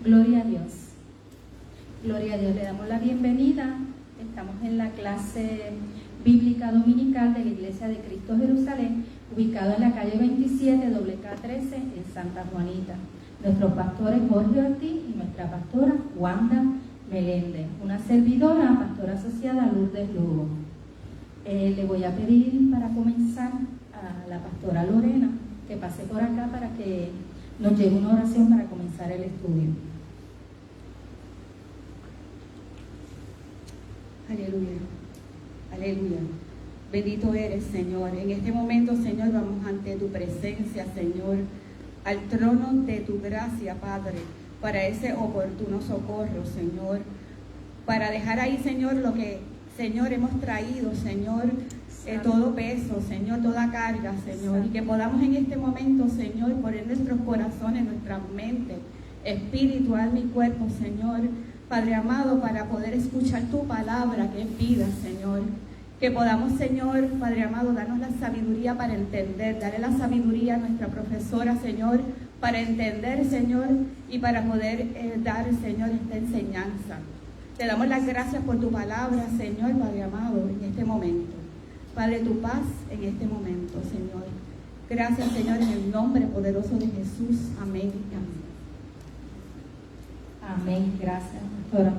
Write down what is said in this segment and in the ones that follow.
Gloria a Dios. Gloria a Dios. Le damos la bienvenida. Estamos en la clase bíblica dominical de la Iglesia de Cristo Jerusalén, ubicado en la calle 27, WK13, en Santa Juanita. Nuestros pastores Jorge Ortiz y nuestra pastora Wanda Meléndez. Una servidora, pastora asociada Lourdes Lugo. Le voy a pedir para comenzar a la pastora Lorena que pase por acá para que nos lleve una oración para comenzar el estudio. Aleluya, aleluya. Bendito eres, Señor. En este momento, Señor, vamos ante tu presencia, Señor, al trono de tu gracia, Padre, para ese oportuno socorro, Señor, para dejar ahí, Señor, lo que, Señor, hemos traído, Señor, todo peso, Señor, toda carga, Señor, y que podamos en este momento, Señor, poner nuestros corazones, nuestra mente, espíritu, alma y cuerpo, Señor, Padre amado, para poder escuchar tu palabra que es vida, Señor. Que podamos, Señor, Padre amado, darnos la sabiduría para entender, darle la sabiduría a nuestra profesora, Señor, para entender, Señor, y para poder dar, Señor, esta enseñanza. Te damos las gracias por tu palabra, Señor, Padre amado, en este momento. Padre, tu paz en este momento, Señor. Gracias, Señor, en el nombre poderoso de Jesús. Amén y amén. Amén, gracias, pastora.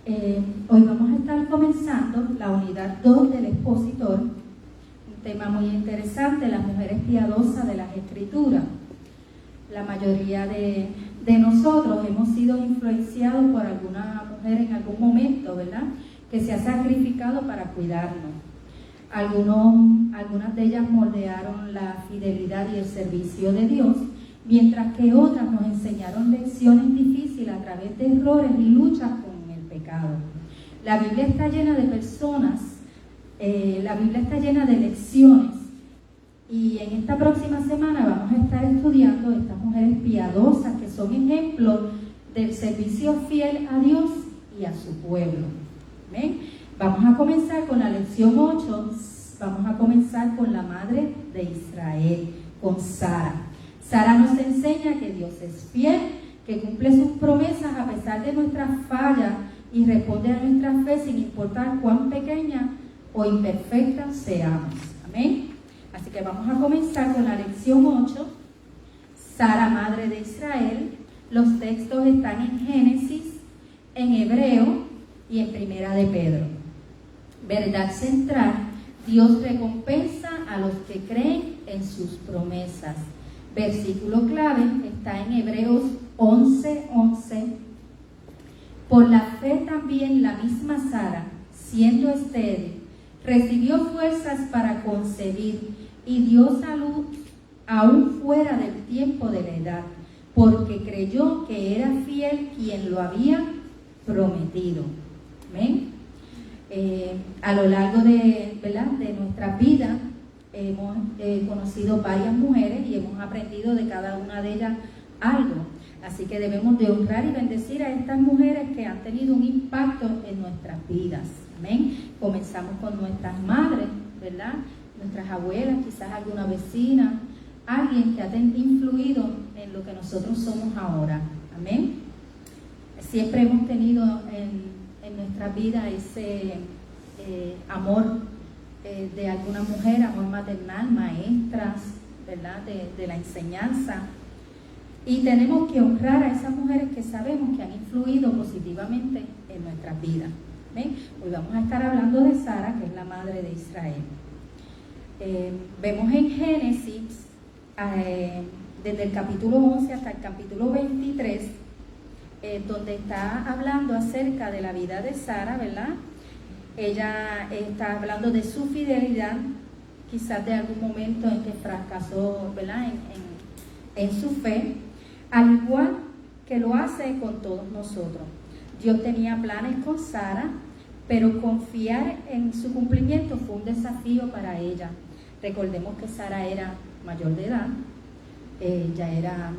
Hoy vamos a estar comenzando la unidad 2 del expositor, un tema muy interesante, las mujeres piadosas de las Escrituras. La mayoría de nosotros hemos sido influenciados por alguna mujer en algún momento, ¿verdad?, que se ha sacrificado para cuidarnos. Algunas de ellas moldearon la fidelidad y el servicio de Dios, mientras que otras nos enseñaron lecciones difíciles a través de errores y luchas con el pecado. La Biblia está llena de personas, la Biblia está llena de lecciones, y en esta próxima semana vamos a estar estudiando estas mujeres piadosas que son ejemplos del servicio fiel a Dios y a su pueblo. ¿Amén? Vamos a comenzar con la lección 8, vamos a comenzar con la madre de Israel, con Sara. Sara nos enseña que Dios es fiel, que cumple sus promesas a pesar de nuestras fallas y responde a nuestra fe sin importar cuán pequeña o imperfecta seamos. Amén. Así que vamos a comenzar con la lección 8, Sara, madre de Israel. Los textos están en Génesis, en Hebreo y en Primera de Pedro. Verdad central: Dios recompensa a los que creen en sus promesas. Versículo clave está en Hebreos 11:11. Por la fe también la misma Sara, siendo estéril, recibió fuerzas para concebir y dio salud aún fuera del tiempo de la edad, porque creyó que era fiel quien lo había prometido. ¿Amén? A lo largo de nuestra vida hemos conocido varias mujeres y hemos aprendido de cada una de ellas algo. Así que debemos de honrar y bendecir a estas mujeres que han tenido un impacto en nuestras vidas. Amén. Comenzamos con nuestras madres, ¿verdad? Nuestras abuelas, quizás alguna vecina, alguien que ha influido en lo que nosotros somos ahora. Amén. Siempre hemos tenido en nuestra vida ese amor de alguna mujer, amor maternal, maestras, ¿verdad?, de la enseñanza. Y tenemos que honrar a esas mujeres que sabemos que han influido positivamente en nuestras vidas. ¿Ven? Hoy vamos a estar hablando de Sara, que es la madre de Israel. Vemos en Génesis, desde el capítulo 11 hasta el capítulo 23, donde está hablando acerca de la vida de Sara, ¿verdad? Ella está hablando de su fidelidad, quizás de algún momento en que fracasó, ¿verdad?, en su fe, al igual que lo hace con todos nosotros. Dios tenía planes con Sara, pero confiar en su cumplimiento fue un desafío para ella. Recordemos que Sara era mayor de edad, ya era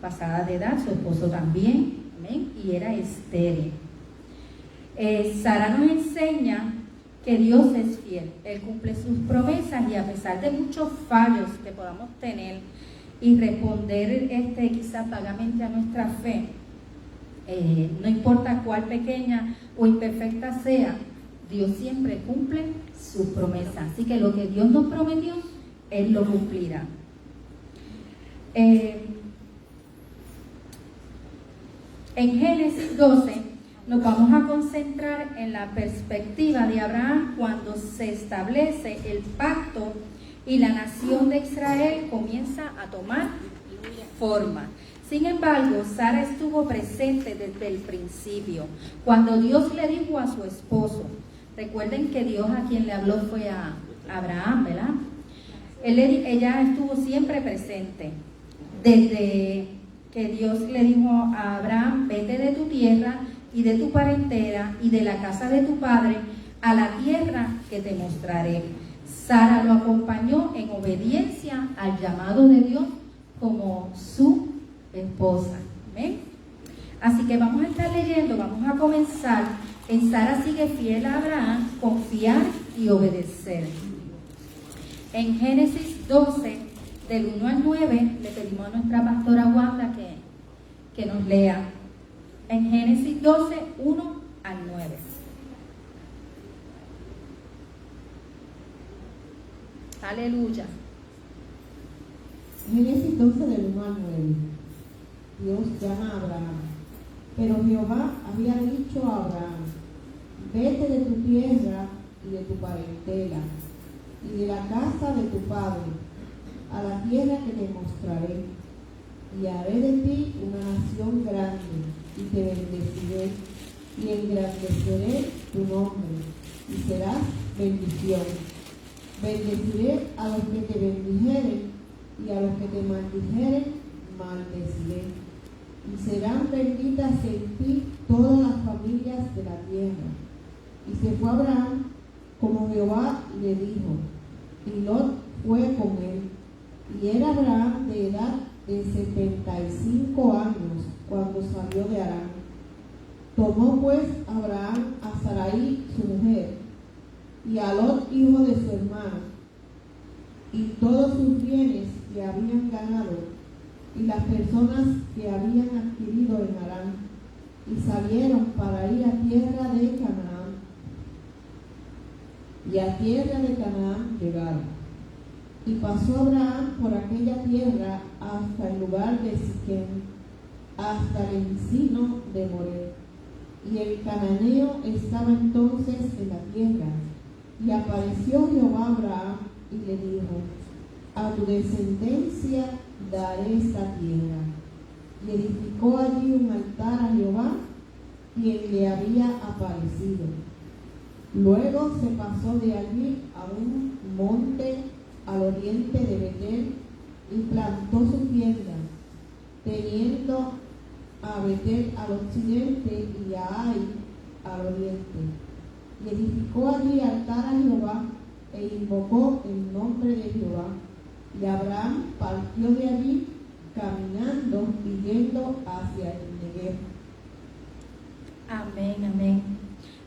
pasada de edad, su esposo también, ¿amén?, y era estéril. Sara nos enseña que Dios es fiel, Él cumple sus promesas y a pesar de muchos fallos que podamos tener y responder quizás vagamente a nuestra fe, no importa cuál pequeña o imperfecta sea, Dios siempre cumple sus promesas. Así que lo que Dios nos prometió, Él lo cumplirá. En Génesis 12 nos vamos a concentrar en la perspectiva de Abraham cuando se establece el pacto y la nación de Israel comienza a tomar forma. Sin embargo, Sara estuvo presente desde el principio, cuando Dios le dijo a su esposo, recuerden que Dios a quien le habló fue a Abraham, ¿verdad? Ella estuvo siempre presente, desde que Dios le dijo a Abraham, vete de tu tierra y de tu parentela y de la casa de tu padre a la tierra que te mostraré. Sara lo acompañó en obediencia al llamado de Dios como su esposa. ¿Amén? Así que vamos a estar leyendo, vamos a comenzar en Sara sigue fiel a Abraham, confiar y obedecer. En Génesis 12, del 1 al 9, le pedimos a nuestra pastora Wanda que nos lea. En Génesis 12, 1 al 9. Aleluya. Génesis 12 del 1 al 9. Dios llama a Abraham. Pero Jehová había dicho a Abraham, vete de tu tierra y de tu parentela y de la casa de tu padre a la tierra que te mostraré, y haré de ti una nación grande, y te bendeciré, y engrandeceré tu nombre, y serás bendición. Bendeciré a los que te bendijeren, y a los que te maldijeren, maldeciré. Y serán benditas en ti todas las familias de la tierra. Y se fue Abraham como Jehová le dijo, y Lot fue con él. Y era Abraham de edad de 75 años cuando salió de Harán. Tomó pues Abraham a Sarai su mujer, y a Lot hijo de su hermano, y todos sus bienes que habían ganado, y las personas que habían adquirido en Harán, y salieron para ir a tierra de Canaán. Y a tierra de Canaán llegaron. Y pasó Abraham por aquella tierra hasta el lugar de Siquem, hasta el encino de Moré. Y el cananeo estaba entonces en la tierra. Y apareció Jehová a Abraham y le dijo, a tu descendencia daré esta tierra. Y edificó allí un altar a Jehová, quien le había aparecido. Luego se pasó de allí a un monte al oriente de Betel y plantó su tienda, teniendo a Betel al occidente y a Ai al oriente. Y edificó allí altar a Jehová e invocó el nombre de Jehová. Y Abraham partió de allí caminando y yendo hacia el Negev. Amén, amén.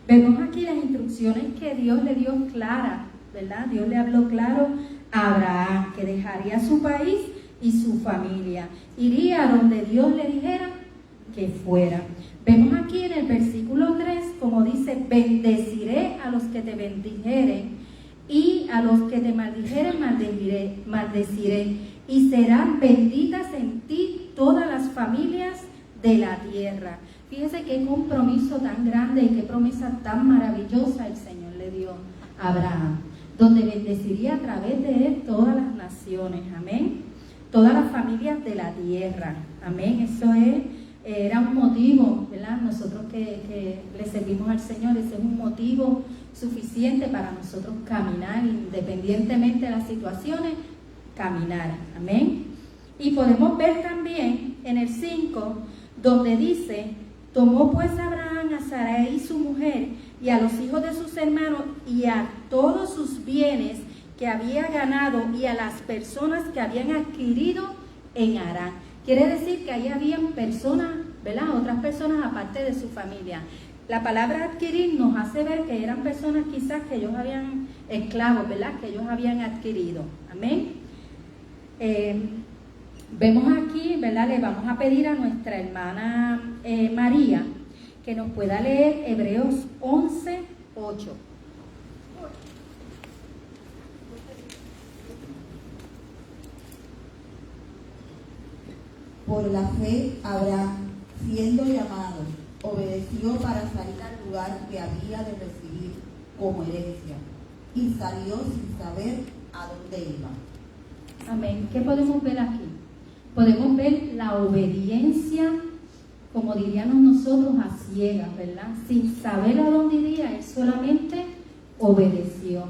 Vemos aquí las instrucciones que Dios le dio claras, ¿verdad? Dios le habló claro a Abraham, que dejaría su país y su familia. Iría a donde Dios le dijera que fuera. Vemos aquí en el versículo 3, como dice, bendeciré a los que te bendijeren, y a los que te maldijeren maldeciré, y serán benditas en ti todas las familias de la tierra. Fíjese qué compromiso tan grande y qué promesa tan maravillosa el Señor le dio a Abraham, donde bendeciría a través de él todas las naciones, amén, todas las familias de la tierra, amén. Eso era un motivo, ¿verdad? Nosotros que le servimos al Señor, ese es un motivo suficiente para nosotros caminar, independientemente de las situaciones, caminar, amén. Y podemos ver también en el 5, donde dice, tomó pues Abraham a Sarai su mujer, y a los hijos de sus hermanos, y a todos sus bienes que había ganado, y a las personas que habían adquirido en Harán. Quiere decir que ahí habían personas, ¿verdad? Otras personas aparte de su familia. La palabra adquirir nos hace ver que eran personas quizás que ellos habían, esclavos, ¿verdad? Que ellos habían adquirido. Amén. Vemos aquí, ¿verdad? Le vamos a pedir a nuestra hermana María que nos pueda leer Hebreos 11:8. Por la fe, Abraham, siendo llamado, obedeció para salir al lugar que había de recibir como herencia, y salió sin saber a dónde iba. Amén. ¿Qué podemos ver aquí? Podemos ver la obediencia, como diríamos nosotros, a ciegas, ¿verdad? Sin saber a dónde iría, él solamente obedeció.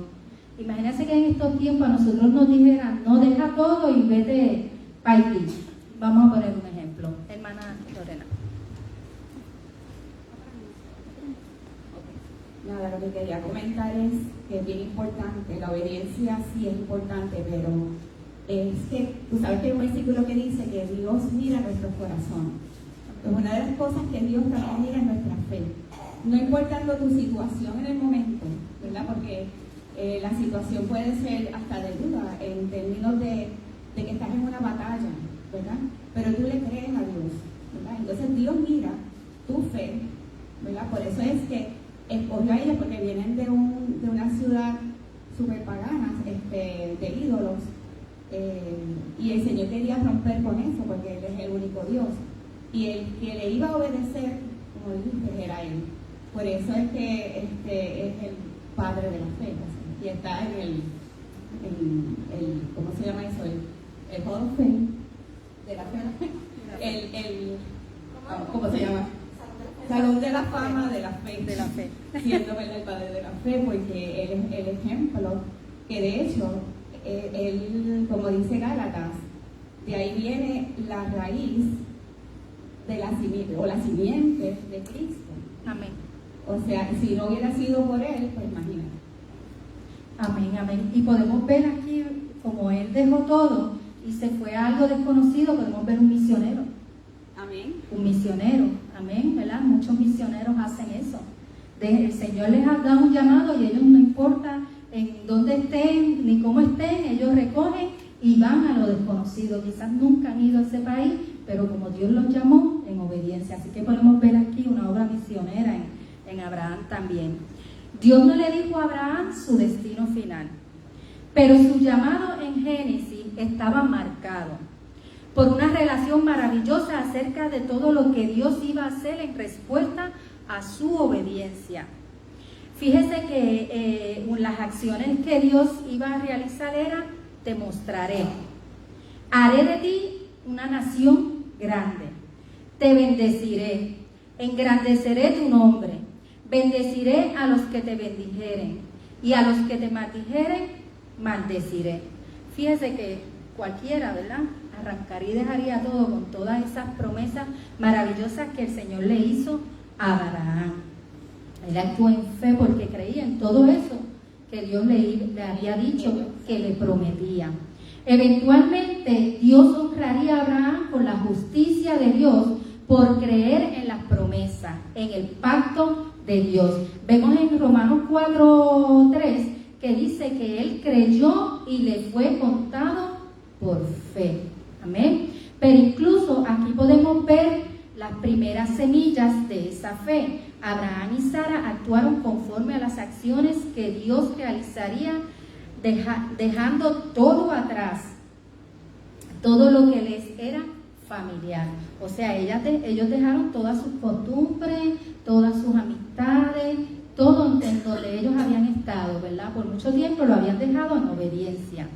Imagínense que en estos tiempos a nosotros nos dijeran, no, deja todo y vete para Haití. Vamos a poner un ejemplo. Hermana Lorena. Nada, lo que quería comentar es que es bien importante, la obediencia sí es importante, pero es que, tú sabes que hay un versículo que dice que Dios mira nuestro corazón. Pues una de las cosas que Dios también mira es nuestra fe. No importando tu situación en el momento, ¿verdad? Porque la situación puede ser hasta de duda en términos de que estás en una batalla, ¿verdad? Pero tú le crees a Dios, ¿verdad? Entonces Dios mira tu fe, ¿verdad? Por eso es que escogió a ellos, porque vienen de una ciudad súper pagana, de ídolos, y el Señor quería romper con eso, porque Él es el único Dios. Y el que le iba a obedecer, como dijiste, era Él. Por eso es que es el Padre de la fe, ¿sí? Y está en el ¿cómo se llama eso? El Hall of Fame de la fe. ¿Cómo se llama? Salón de la fama de la fe. Siendo el Padre de la fe, porque Él es el ejemplo que de hecho, Él, como dice Gálatas, de ahí viene la raíz de la simiente de Cristo. Amén. O sea, si no hubiera sido por Él, pues imagínate. Amén, amén. Y podemos ver aquí, como Él dejó todo y se fue a algo desconocido, podemos ver un misionero. Amén. Un misionero, amén, ¿verdad? Muchos misioneros hacen eso. El Señor les ha dado un llamado y ellos, no importa en dónde estén ni cómo estén, ellos recogen y van a lo desconocido. Quizás nunca han ido a ese país, pero como Dios los llamó, en obediencia. Así que podemos ver aquí una obra misionera en Abraham también. Dios no le dijo a Abraham su destino final, pero su llamado en Génesis estaba marcado por una relación maravillosa acerca de todo lo que Dios iba a hacer en respuesta a su obediencia. Fíjese que las acciones que Dios iba a realizar era: te mostraré, haré de ti una nación grande, te bendeciré, engrandeceré tu nombre, bendeciré a los que te bendijeren y a los que te maldijeren, maldeciré. Fíjese que cualquiera, ¿verdad?, arrancaría y dejaría todo con todas esas promesas maravillosas que el Señor le hizo a Abraham. Él actuó en fe porque creía en todo eso que Dios le había dicho que le prometía. Eventualmente Dios honraría a Abraham con la justicia de Dios por creer en las promesas, en el pacto de Dios. Vemos en Romanos 4:3 que dice que él creyó y le fue contado por fe. Amén. Pero incluso aquí podemos ver las primeras semillas de esa fe. Abraham y Sara actuaron conforme a las acciones que Dios realizaría, dejando todo atrás, todo lo que les era familiar. O sea, ellos dejaron todas sus costumbres, todas sus amistades, todo en donde ellos habían estado, ¿verdad? Por mucho tiempo lo habían dejado en obediencia.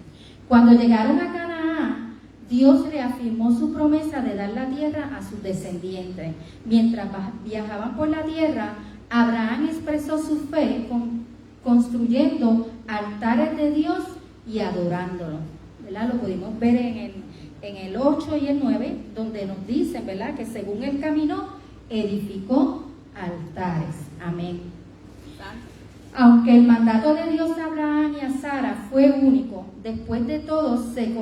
Cuando llegaron a Canaán, Dios reafirmó su promesa de dar la tierra a sus descendientes. Mientras viajaban por la tierra, Abraham expresó su fe construyendo altares de Dios y adorándolo, ¿verdad? Lo pudimos ver en el 8 y el 9, donde nos dicen, ¿verdad?, que según él caminó, edificó altares. Amén. Aunque el mandato de Dios a Abraham y a Sara fue único, después de todo se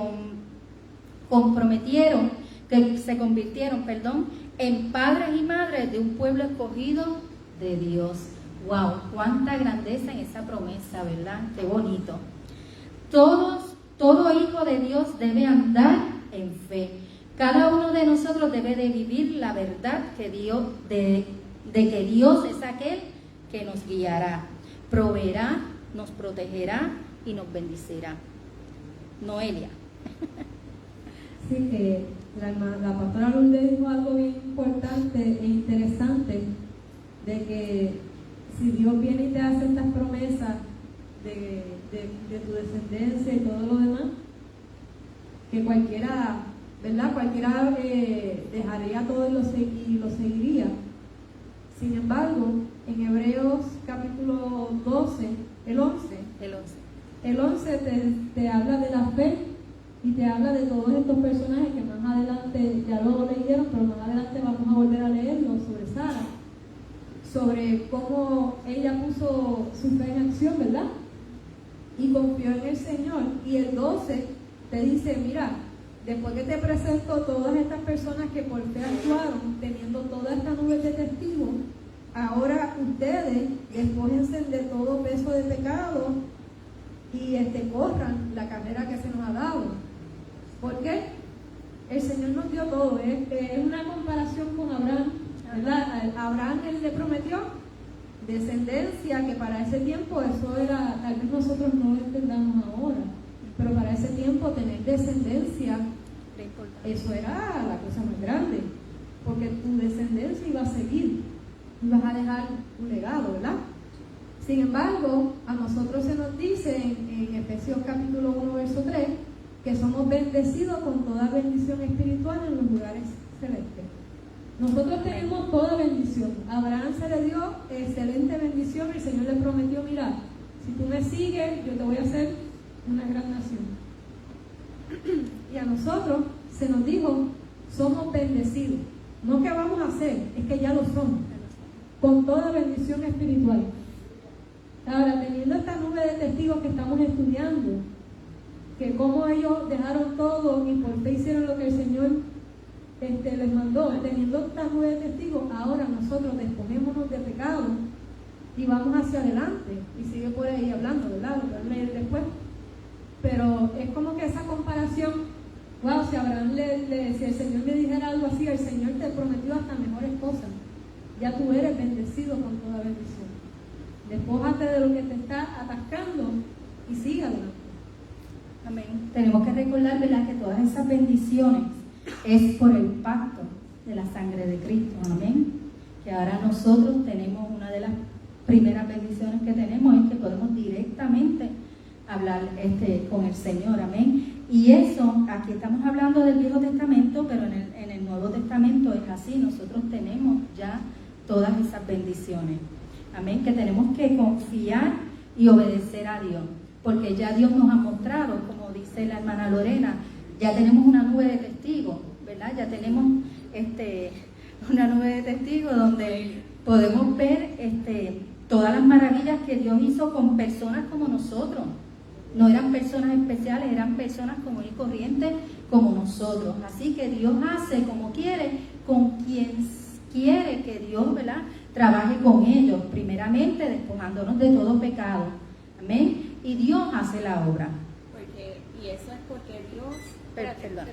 convirtieron en padres y madres de un pueblo escogido de Dios. ¡Wow! ¡Cuánta grandeza en esa promesa!, ¿verdad? ¡Qué bonito! Todo hijo de Dios debe andar en fe. Cada uno de nosotros debe de vivir la verdad que Dios, de que Dios es aquel que nos guiará, proveerá, nos protegerá y nos bendecirá. Noelia. Sí, que la pastora Lourdes dijo algo bien importante e interesante, de que si Dios viene y te hace estas promesas de tu descendencia y todo lo demás, que cualquiera, ¿verdad? Cualquiera dejaría todo y lo seguiría. Sin embargo, en Hebreos capítulo 12, el 11 te habla de la fe y te habla de todos estos personajes que más adelante ya lo leyeron, pero más adelante vamos a volver a leerlo sobre Sara, sobre cómo ella puso su fe en acción, ¿verdad? Y confió en el Señor. Y el 12 te dice, mira, después que te presento todas estas personas que por fe actuaron, teniendo toda esta nube de testigos, ahora ustedes despójense de todo peso de pecado y corran la carrera que se nos ha dado. ¿Por qué? El Señor nos dio todo. Es una comparación con Abraham, ¿verdad? A Abraham él le prometió descendencia, que para ese tiempo eso era, tal vez nosotros no lo entendamos ahora, pero para ese tiempo tener descendencia, eso era la cosa más grande, porque tu descendencia iba a seguir, ibas a dejar un legado, ¿verdad? Sin embargo, a nosotros se nos dice en Efesios capítulo 1, verso 3, que somos bendecidos con toda bendición espiritual en los lugares celestes. Nosotros tenemos toda bendición. A Abraham se le dio excelente bendición y el Señor le prometió, mira, si tú me sigues, yo te voy a hacer una gran nación. Y a nosotros se nos dijo, somos bendecidos. No que vamos a hacer, es que ya lo somos, con toda bendición espiritual. Ahora, teniendo esta nube de testigos que estamos estudiando, que cómo ellos dejaron todo y por fe hicieron lo que el Señor les mandó, teniendo esta nube de testigos, ahora nosotros despojémonos de pecado y vamos hacia adelante. Y sigue por ahí hablando, ¿verdad? Lo voy a leer después. Pero es como que esa comparación, wow, si Abraham si el Señor le dijera algo así, el Señor te prometió hasta mejores cosas. Ya tú eres bendecido con toda bendición. Despójate de lo que te está atascando y sigue adelante. Amén. Tenemos que recordar, ¿verdad?, que todas esas bendiciones es por el pacto de la sangre de Cristo. Amén. Que ahora nosotros tenemos una de las primeras bendiciones que tenemos, es que podemos directamente hablar con el Señor. Amén. Y eso, aquí estamos hablando del Viejo Testamento, pero en el Nuevo Testamento es así. Nosotros tenemos ya todas esas bendiciones. Amén. Que tenemos que confiar y obedecer a Dios, porque ya Dios nos ha mostrado, como dice la hermana Lorena, ya tenemos una nube de testigos, ¿verdad? Ya tenemos una nube de testigos donde podemos ver todas las maravillas que Dios hizo con personas como nosotros. No eran personas especiales, eran personas comunes y corrientes como nosotros. Así que Dios hace como quiere, con quien quiere que Dios, ¿verdad?, trabaje con ellos, primeramente despojándonos de todo pecado. Amén. Y Dios hace la obra. Y eso es porque Dios... Perdón.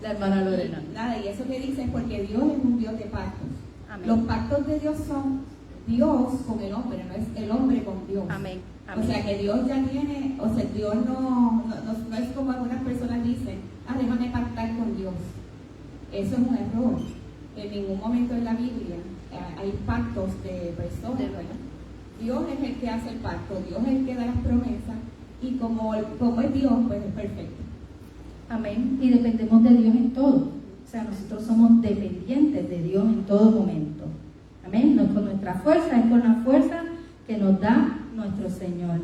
La hermana Lorena. Nada, y eso que dice es porque Dios es un Dios de pactos. Amén. Los pactos de Dios son Dios con el hombre, no es el hombre con Dios. Amén. Amén. O sea que Dios ya tiene, o sea, Dios no es como algunas personas dicen, déjame pactar con Dios. Eso es un error. En ningún momento en la Biblia hay pactos de personas, ¿verdad? Dios es el que hace el pacto, Dios es el que da las promesas, y como es Dios, pues es perfecto. Amén. Y dependemos de Dios en todo. O sea, nosotros somos dependientes de Dios en todo momento. Amén. No es con nuestra fuerza, es con la fuerza que nos da nuestro Señor.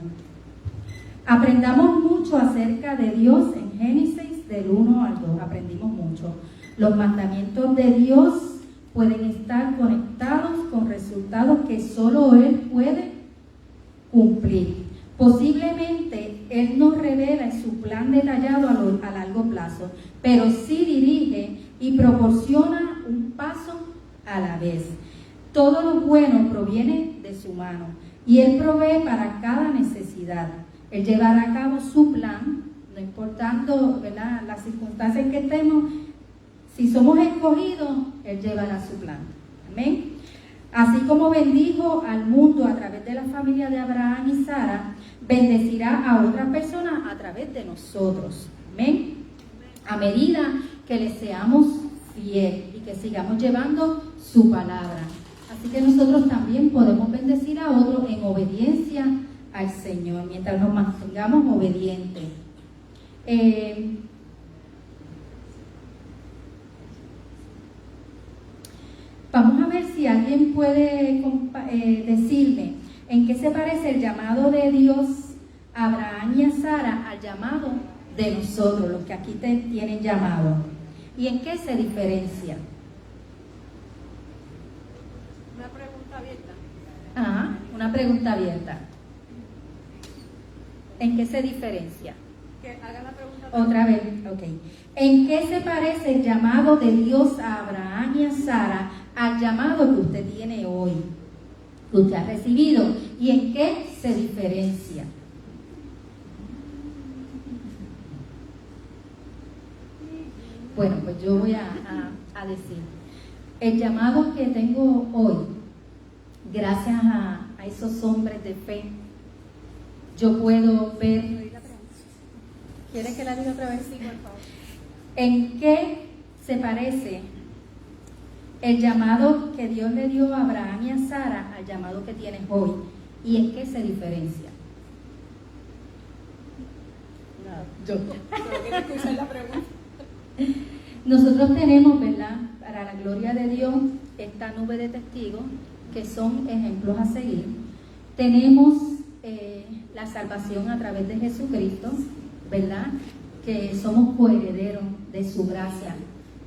Aprendamos mucho acerca de Dios en Génesis del 1 al 2. Aprendimos mucho. Los mandamientos de Dios pueden estar conectados con resultados que solo Él puede cumplir. Posiblemente Él nos revela en su plan detallado a largo plazo, pero sí dirige y proporciona un paso a la vez. Todo lo bueno proviene de su mano y Él provee para cada necesidad. Él llevará a cabo su plan, no importando, ¿verdad?, las circunstancias en que estemos, si somos escogidos, Él llevará su plan. Amén. Así como bendijo al mundo a través de la familia de Abraham y Sara, bendecirá a otras personas a través de nosotros. Amén. A medida que le seamos fieles y que sigamos llevando su palabra. Así que nosotros también podemos bendecir a otros en obediencia al Señor, mientras nos mantengamos obedientes. Vamos a ver si alguien puede decirme en qué se parece el llamado de Dios a Abraham y a Sara al llamado de nosotros, los que aquí tienen llamado. ¿Y en qué se diferencia? Una pregunta abierta. Ajá, una pregunta abierta. ¿En qué se diferencia? Que haga la pregunta. Otra vez, ok. ¿En qué se parece el llamado de Dios a Abraham y a Sara al llamado que usted tiene hoy, que usted ha recibido? ¿Y en qué se diferencia? Bueno, pues yo voy a decir, el llamado que tengo hoy, gracias a esos hombres de fe, yo puedo ver. ¿Quiere que la diga otra vez? Sí, por favor. ¿En qué se parece el llamado que Dios le dio a Abraham y a Sara al llamado que tienes hoy? ¿Y en qué se diferencia? Yo. Pero tienes que usar la pregunta. Nosotros tenemos, ¿verdad?, para la gloria de Dios, esta nube de testigos que son ejemplos a seguir. Tenemos la salvación a través de Jesucristo, ¿verdad?, que somos coherederos de su gracia,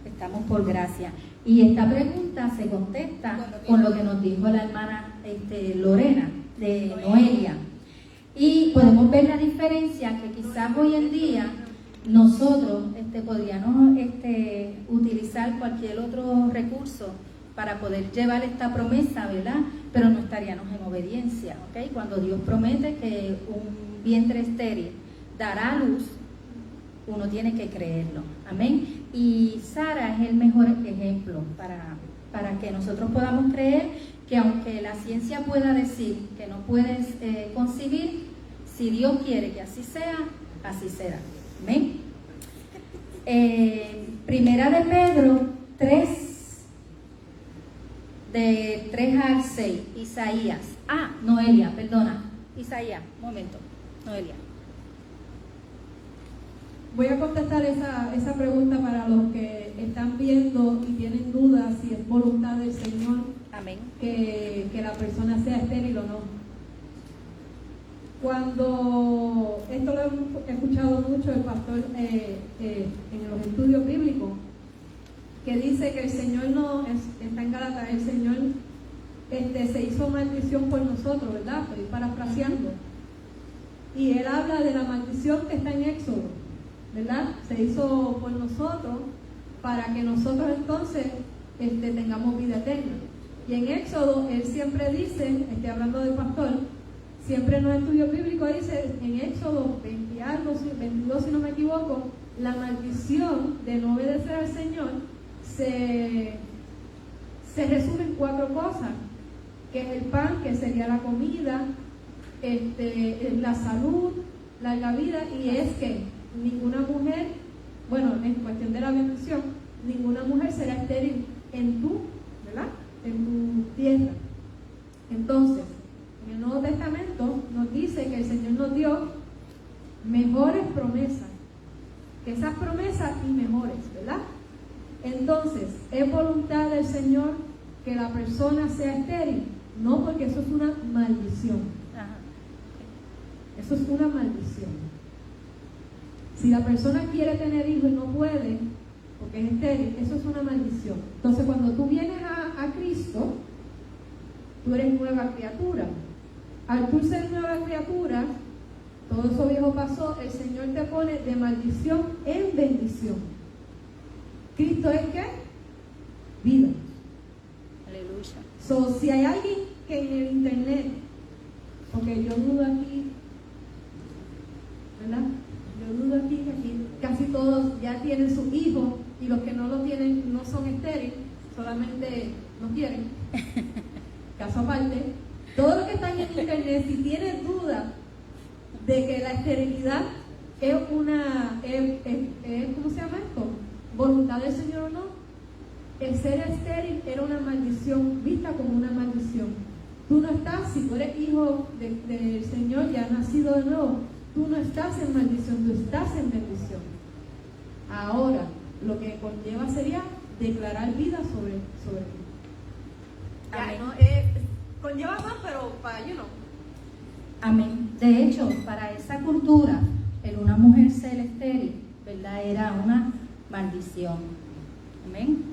estamos por gracia. Y esta pregunta se contesta con lo que nos dijo la hermana Lorena de Noelia. Y podemos ver la diferencia que quizás hoy en día nosotros podríamos utilizar cualquier otro recurso para poder llevar esta promesa, ¿verdad? Pero no estaríamos en obediencia, ¿ok? Cuando Dios promete que un vientre estéril dará luz, uno tiene que creerlo, amén. Y Sara es el mejor ejemplo para que nosotros podamos creer que aunque la ciencia pueda decir que no puedes concebir, si Dios quiere que así sea, así será, amén. Primera de Pedro 3, de 3 al 6, Isaías. Noelia, perdona. Isaías, un momento. Noelia. Voy a contestar esa pregunta para los que están viendo y tienen dudas si es voluntad del Señor. Amén. Que la persona sea estéril o no. Cuando esto lo he escuchado mucho el pastor en los estudios bíblicos, que dice que el Señor no está en Gálatas, el Señor se hizo maldición por nosotros, ¿verdad? Estoy parafraseando. Y él habla de la maldición que está en Éxodo, ¿verdad? Se hizo por nosotros para que nosotros entonces tengamos vida eterna. Y en Éxodo él siempre dice, hablando del pastor, siempre en los estudios bíblicos dice, en Éxodo 22 si no me equivoco, la maldición de no obedecer al Señor se resume en 4 cosas, que es el pan, que sería la comida, la salud, la vida, y es que ninguna mujer, bueno, en cuestión de la bendición, ninguna mujer será estéril en tu tierra. Entonces, en el Nuevo Testamento nos dice que el Señor nos dio mejores promesas, que esas promesas y mejores, ¿verdad? Entonces, ¿es voluntad del Señor que la persona sea estéril? No, porque eso es una maldición. Eso es una maldición. Si la persona quiere tener hijos y no puede, porque es estéril, eso es una maldición. Entonces, cuando tú vienes a Cristo, tú eres nueva criatura. Al tú ser nueva criatura, todo eso viejo pasó, el Señor te pone de maldición en bendición. ¿Cristo es qué? Vida. Aleluya. So, si hay alguien que en el internet, porque yo dudo aquí, ¿verdad? Yo dudo aquí que son estériles, solamente no quieren. Caso aparte, todo lo que está en internet, si tienes duda de que la esterilidad es ¿cómo se llama esto? Voluntad del Señor o no, el ser estéril era una maldición, vista como una maldición. Tú no estás, si tú eres hijo del Señor, ya nacido de nuevo, tú no estás en maldición, tú estás en bendición. Ahora, lo que conlleva sería declarar vida sobre ti. Ya, no, conlleva más, pero para Amén. De hecho, para esa cultura, una mujer ser estéril, ¿verdad? Era una maldición. Amén.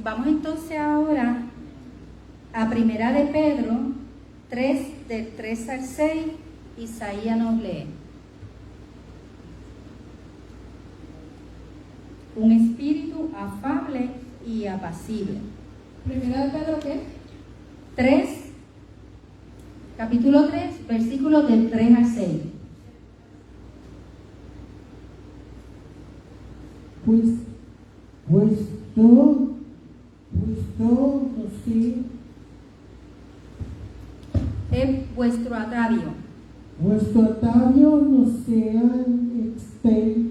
Vamos entonces ahora a Primera de Pedro 3, del 3 al 6, Isaías nos lee. Un espíritu afable y apacible. Primera de Pedro, ¿qué? 3, capítulo 3, versículos del 3 al 6. Vuestro atavio. Vuestro atavio no sea externo.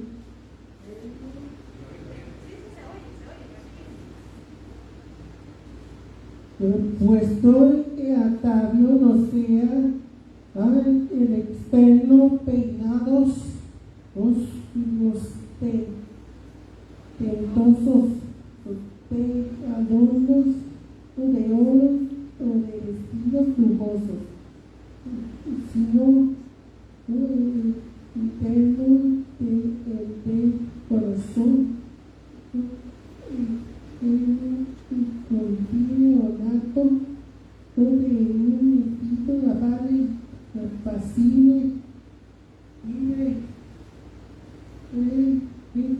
Vuestro atavio no sea el externo peinados ostentosos de adornos de oro o de vestidos lujosos, sino interno de corazón continuo ornato de un espíritu afable, apacible,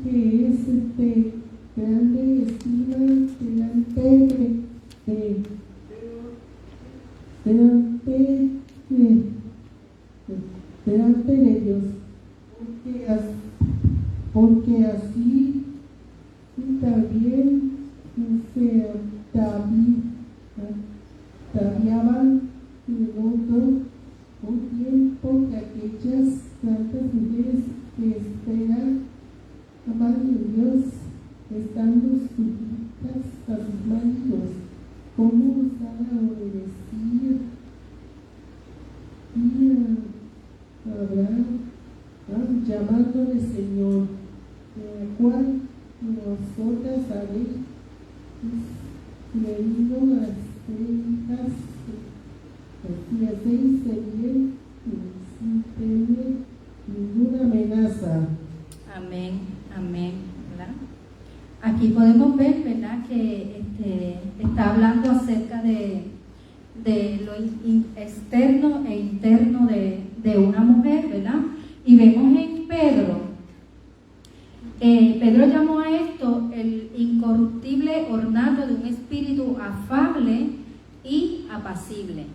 que es de grande estima delante de Dios, porque así también se ataviaban un tiempo que aquellas santas mujeres que esperan amar a Dios, estando sujetas a sus maridos, como a obedecer y Abraham, llamándole Señor, de la cual nosotras habéis leído las hijas y hacéis bien sin tener ninguna amenaza. Amén, amén, ¿verdad? Aquí podemos ver, ¿verdad?, que está hablando acerca de lo externo e interno de una mujer, ¿verdad? Y vemos en Pedro, Pedro llamó a esto el incorruptible ornato de un espíritu afable y apacible,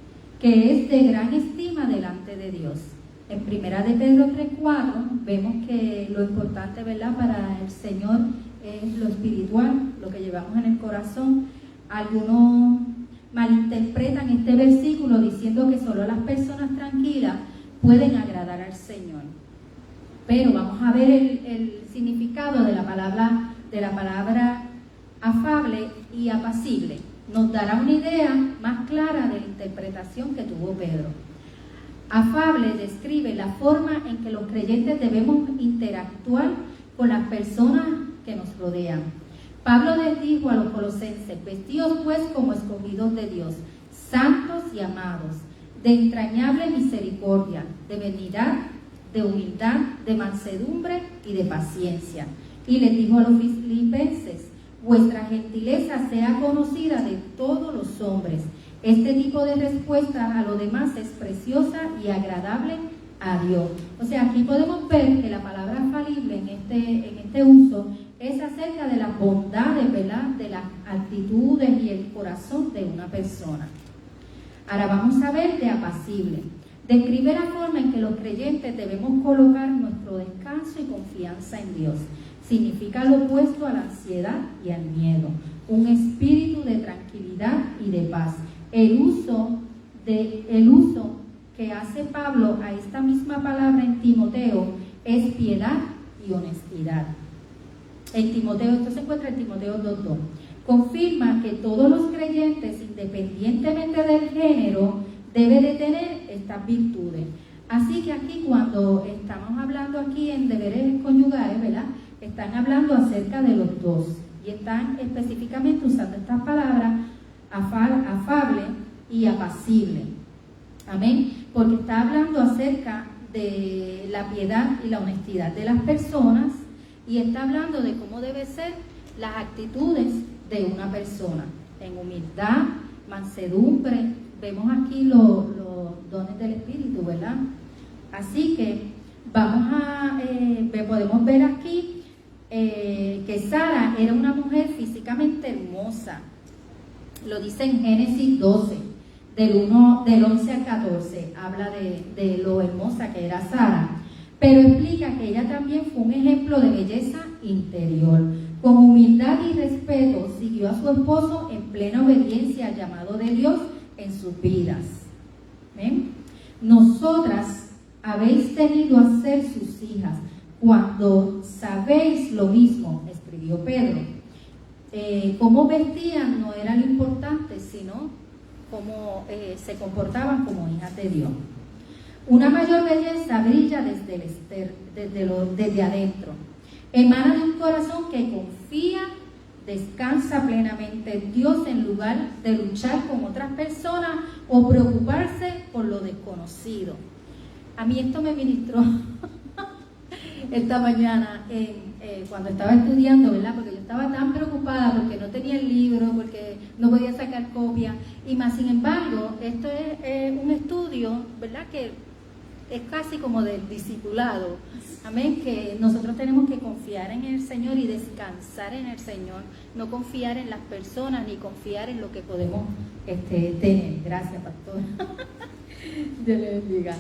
que es de gran estima delante de Dios. En Primera de Pedro 3:4 vemos que lo importante, ¿verdad?, para el Señor es lo espiritual, lo que llevamos en el corazón. Algunos malinterpretan este versículo diciendo que solo las personas tranquilas pueden agradar al Señor. Pero vamos a ver el significado de la palabra afable y apacible. Nos dará una idea más clara de la interpretación que tuvo Pedro. Afable describe la forma en que los creyentes debemos interactuar con las personas que nos rodean. Pablo les dijo a los colosenses: vestíos pues como escogidos de Dios, santos y amados, de entrañable misericordia, de benignidad, de humildad, de mansedumbre y de paciencia. Y les dijo a los filipenses: vuestra gentileza sea conocida de todos los hombres. Este tipo de respuesta a lo demás es preciosa y agradable a Dios. O sea, aquí podemos ver que la palabra falible en este uso es acerca de las bondades, ¿verdad?, de las actitudes y el corazón de una persona. Ahora vamos a ver de apacible. Describe la forma en que los creyentes debemos colocar nuestro descanso y confianza en Dios. significa lo opuesto a la ansiedad y al miedo, un espíritu de tranquilidad y de paz. El uso que hace Pablo a esta misma palabra en Timoteo es piedad y honestidad. En Timoteo, esto se encuentra en Timoteo 2:2. Confirma que todos los creyentes, independientemente del género, deben de tener estas virtudes. Así que aquí, cuando estamos hablando aquí en deberes conyugales, ¿verdad?, están hablando acerca de los dos y están específicamente usando estas palabras afable y apacible. Amén, porque está hablando acerca de la piedad y la honestidad de las personas y está hablando de cómo deben ser las actitudes de una persona, en humildad, mansedumbre. Vemos aquí los dones del Espíritu, ¿verdad? Así que podemos ver aquí que Sara era una mujer físicamente hermosa. Lo dice en Génesis 12, del 11 al 14, habla de lo hermosa que era Sara, pero explica que ella también fue un ejemplo de belleza interior. Con humildad y respeto siguió a su esposo en plena obediencia al llamado de Dios en sus vidas. ¿Ven? Nosotras habéis tenido a ser sus hijas cuando sabéis lo mismo, escribió Pedro. Cómo vestían no era lo importante, sino cómo se comportaban como hijas de Dios. Una mayor belleza brilla desde adentro. Emana de un corazón que confía, descansa plenamente en Dios en lugar de luchar con otras personas o preocuparse por lo desconocido. A mí esto me ministró esta mañana cuando estaba estudiando, ¿verdad? Porque yo estaba tan preocupada porque no tenía el libro, porque no podía sacar copia y más. Sin embargo, esto es un estudio, ¿verdad?, que es casi como del discipulado. Amén, que nosotros tenemos que confiar en el Señor y descansar en el Señor, no confiar en las personas ni confiar en lo que podemos tener. Gracias, pastor. Dios le bendiga.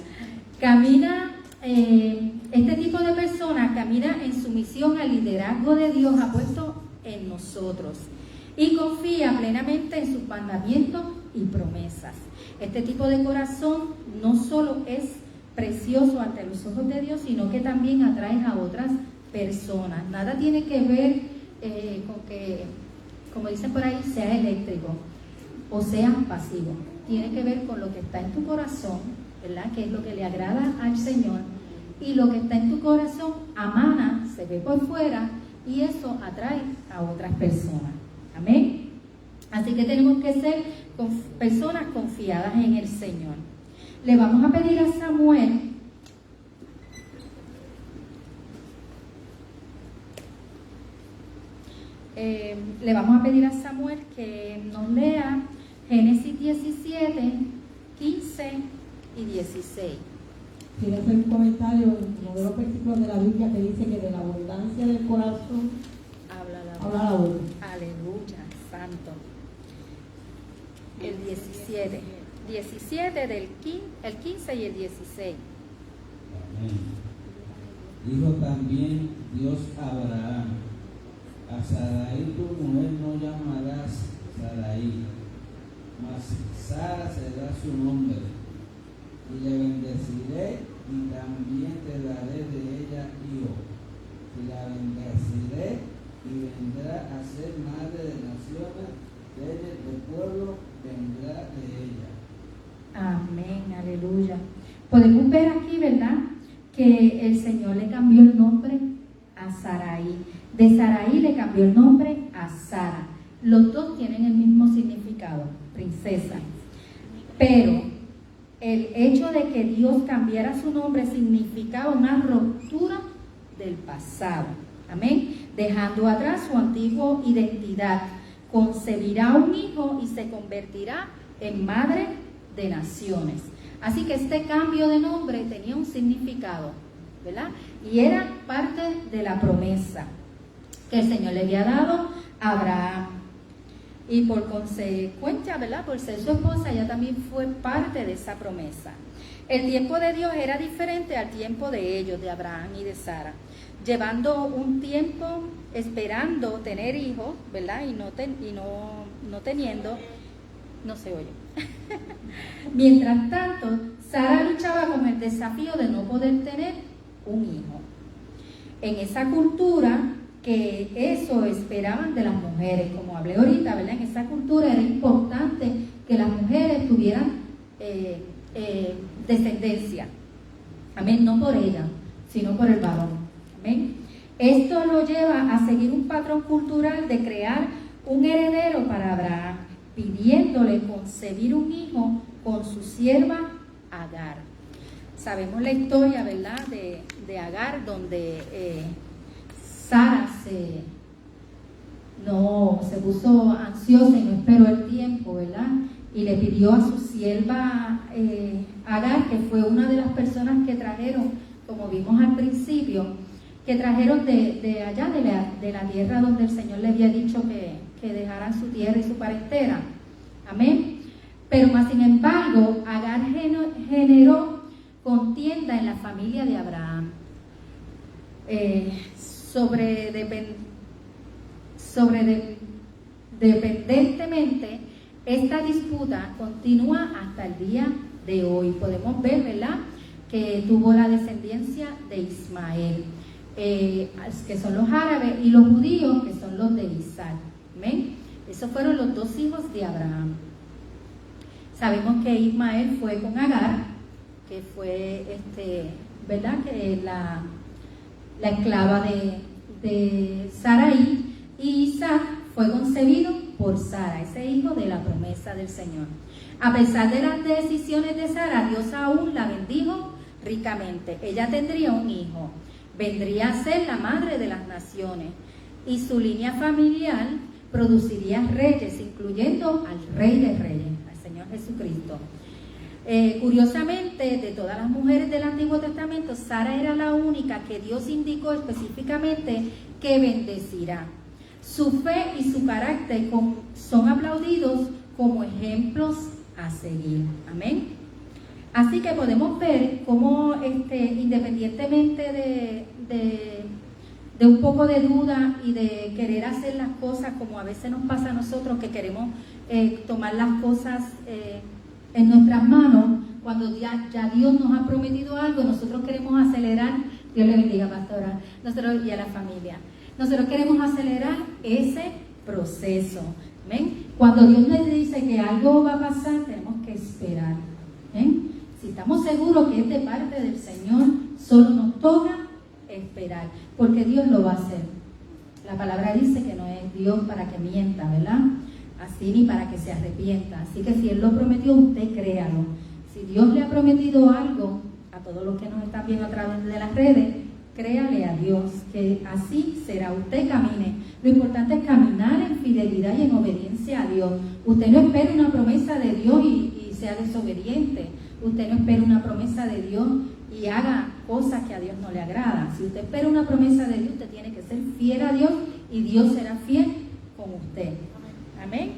Este tipo de persona camina en sumisión al liderazgo de Dios ha puesto en nosotros y confía plenamente en sus mandamientos y promesas. Este tipo de corazón no solo es precioso ante los ojos de Dios, sino que también atrae a otras personas. Nada tiene que ver con que, como dicen por ahí, sea eléctrico o sea pasivo. Tiene que ver con lo que está en tu corazón, ¿verdad?, que es lo que le agrada al Señor, y lo que está en tu corazón amana, se ve por fuera, y eso atrae a otras personas. Amén. Así que tenemos que ser personas confiadas en el Señor. Le vamos a pedir a Samuel que nos lea Génesis 17, 15 y 16. Quiero hacer un comentario en uno de los versículos de la Biblia que dice que de la abundancia del corazón habla la boca. Aleluya, santo. El 17 el 15 y el 16. Amén. Dijo también Dios a Abraham: a Sarai tu mujer no llamarás Sarai, mas Sara será su nombre, y le bendeciré y también te daré de ella hijo, y la bendeciré y vendrá a ser madre de naciones, de pueblo vendrá de ella. Amén, aleluya. Podemos ver aquí, ¿verdad?, que el Señor le cambió el nombre a Sarai. De Sarai le cambió el nombre a Sara. Los dos tienen el mismo significado, princesa. Pero el hecho de que Dios cambiara su nombre significaba una ruptura del pasado. Amén. Dejando atrás su antigua identidad, concebirá un hijo y se convertirá en madre de naciones. Así que este cambio de nombre tenía un significado, ¿verdad? Y era parte de la promesa que el Señor le había dado a Abraham. Y por consecuencia, ¿verdad?, por ser su esposa, ella también fue parte de esa promesa. El tiempo de Dios era diferente al tiempo de ellos, de Abraham y de Sara. llevando un tiempo esperando tener hijos, ¿verdad? Y no teniendo, no se oye. Mientras tanto, Sara luchaba con el desafío de no poder tener un hijo. En esa cultura, que eso esperaban de las mujeres, como hablé ahorita, ¿verdad? En esa cultura era importante que las mujeres tuvieran descendencia. Amén, no por ella, sino por el varón. Amén. Esto lo lleva a seguir un patrón cultural de crear un heredero para Abraham, pidiéndole concebir un hijo con su sierva Agar. Sabemos la historia, ¿verdad?, de Agar, donde Sara se puso ansiosa y no esperó el tiempo, ¿verdad? Y le pidió a su sierva Agar, que fue una de las personas que trajeron, como vimos al principio, que trajeron de allá, de la tierra donde el Señor le había dicho que dejaran su tierra y su parentela. Amén. Pero más sin embargo, Agar generó contienda en la familia de Abraham. Sobredependentemente, esta disputa continúa hasta el día de hoy. Podemos ver, ¿verdad?, que tuvo la descendencia de Ismael, que son los árabes, y los judíos, que son los de Isaac. ¿Amén? Esos fueron los dos hijos de Abraham. Sabemos que Ismael fue con Agar, que fue ¿verdad?, que la esclava de Sarai, y Isaac fue concebido por Sara, ese hijo de la promesa del Señor. A pesar de las decisiones de Sara, Dios aún la bendijo ricamente. Ella tendría un hijo, vendría a ser la madre de las naciones, y su línea familiar produciría reyes, incluyendo al Rey de Reyes, al Señor Jesucristo. Curiosamente, de todas las mujeres del Antiguo Testamento, Sara era la única que Dios indicó específicamente que bendecirá. Su fe y su carácter son aplaudidos como ejemplos a seguir. Amén. Así que podemos ver cómo independientemente de un poco de duda y de querer hacer las cosas como a veces nos pasa a nosotros, que queremos tomar las cosas en nuestras manos, cuando ya Dios nos ha prometido algo, nosotros queremos acelerar. Dios le bendiga, pastora, nosotros y a la familia. Nosotros queremos acelerar ese proceso. ¿Ven? Cuando Dios nos dice que algo va a pasar, tenemos que esperar. ¿Ven? Si estamos seguros que es de parte del Señor, solo nos toca esperar, porque Dios lo va a hacer. La palabra dice que no es Dios para que mienta, ¿verdad? Así ni para que se arrepienta. Así que si Él lo prometió, usted créalo. Si Dios le ha prometido algo a todos los que nos están viendo a través de las redes, créale a Dios, que así será. Usted camine. Lo importante es caminar en fidelidad y en obediencia a Dios. Usted no espere una promesa de Dios y sea desobediente. Usted no espere una promesa de Dios y haga cosas que a Dios no le agradan. Si usted espera una promesa de Dios, usted tiene que ser fiel a Dios y Dios será fiel con usted. Amén.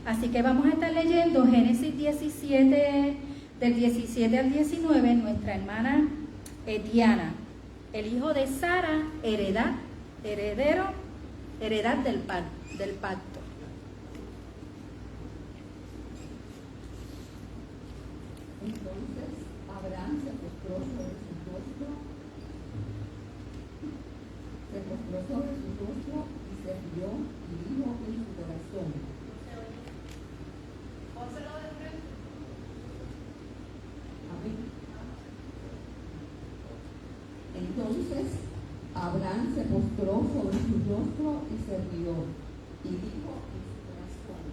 Así que vamos a estar leyendo Génesis 17, del 17 al 19, nuestra hermana Etiana, el hijo de Sara, heredad del pacto. Entonces Abraham se postró sobre su rostro y se rió y dijo en su corazón. Amén. Entonces Abraham se postró sobre su rostro y se rió y dijo en su corazón: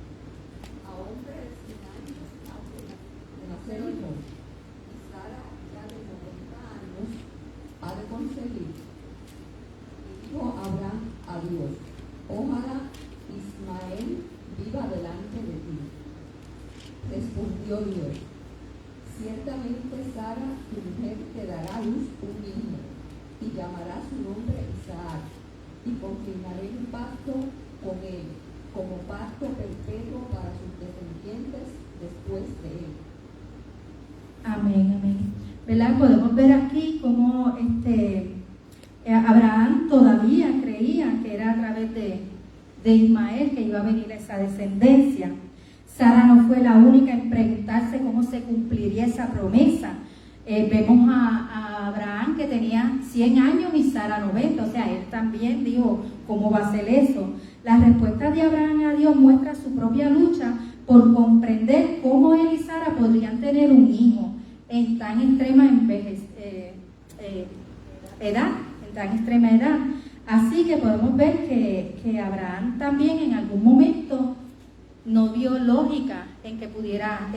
a hombre de 100 años de nacer hijo, y Sara ya de 90 años ha de concebir. Y dijo Abraham a Dios: ojalá Ismael viva delante de ti. Respondió Dios: ciertamente Sara, tu mujer, te dará a luz un hijo, y llamará su nombre Isaac, y confirmaré un pacto con él, como pacto perpetuo para sus descendientes después de él. Amén, amén. ¿Verdad? Podemos ver aquí cómo Abraham todavía creía que era a través de Ismael que iba a venir esa descendencia. Sara no fue la única en preguntarse cómo se cumpliría esa promesa. Vemos a Abraham que tenía 100 años y Sara 90, o sea, él también dijo, ¿cómo va a ser eso? La respuesta de Abraham a Dios muestra su propia lucha por comprender cómo él y Sara podrían tener un hijo en tan extrema edad. Así que podemos ver que Abraham también en algún momento no vio lógica en que pudiera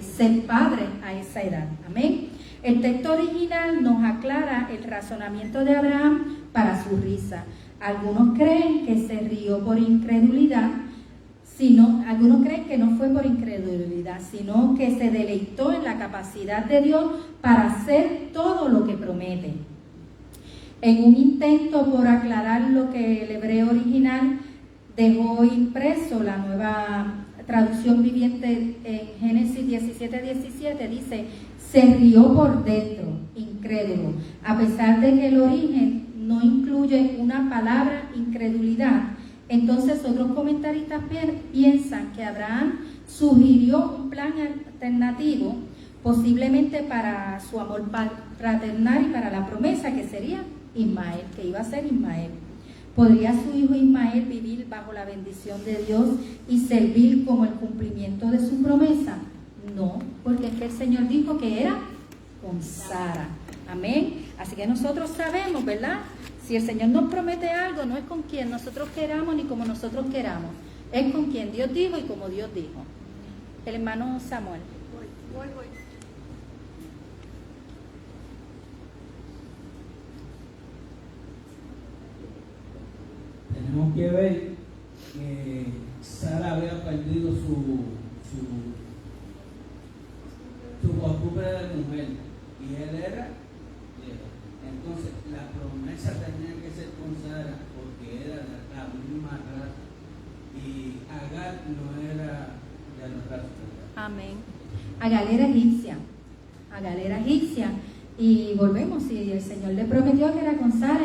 ser padre a esa edad. Amén. El texto original nos aclara el razonamiento de Abraham para su risa. Algunos creen que se rió por incredulidad, algunos creen que no fue por incredulidad, sino que se deleitó en la capacidad de Dios para hacer todo lo que promete. En un intento por aclarar lo que el hebreo original dejó impreso, la nueva traducción viviente en Génesis 17:17 dice, se rió por dentro, incrédulo, a pesar de que el origen no incluye una palabra incredulidad. Entonces otros comentaristas piensan que Abraham sugirió un plan alternativo, posiblemente para su amor fraternal y para la promesa que sería Ismael, que iba a ser Ismael. ¿Podría su hijo Ismael vivir bajo la bendición de Dios y servir como el cumplimiento de su promesa? No, porque es que el Señor dijo que era con Sara. Amén. Así que nosotros sabemos, ¿verdad? Si el Señor nos promete algo, no es con quien nosotros queramos ni como nosotros queramos. Es con quien Dios dijo y como Dios dijo. El hermano Samuel. Voy. Tenemos que ver que Sara había perdido su costumbre de mujer y él era viejo. Entonces la promesa tenía que ser con Sara porque era de la misma raza y Agar no era de la raza. Amén. Agar era egipcia y volvemos, si el Señor le prometió que era con Sara.